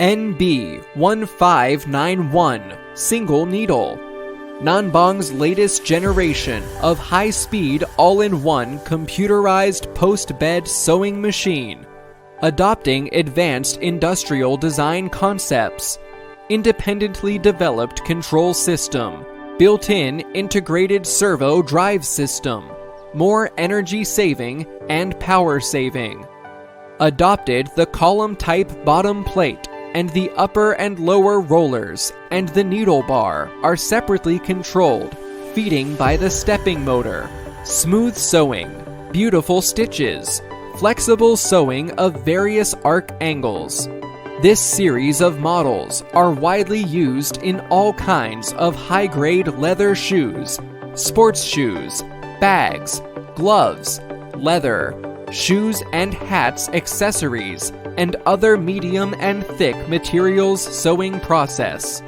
NB1591 Single Needle. Nanbang's latest generation of high-speed, all-in-one computerized post-bed sewing machine, adopting advanced industrial design concepts, independently developed control system, built-in integrated servo drive system, more energy-saving and power-saving. Adopted the column-type bottom plate, and the upper and lower rollers and the needle bar are separately controlled, feeding by the stepping motor. Smooth sewing, beautiful stitches, flexible sewing of various arc angles. This series of models are widely used in all kinds of high-grade leather shoes, sports shoes, bags, gloves, leather, shoes and hats, accessories, and other medium and thick materials sewing process.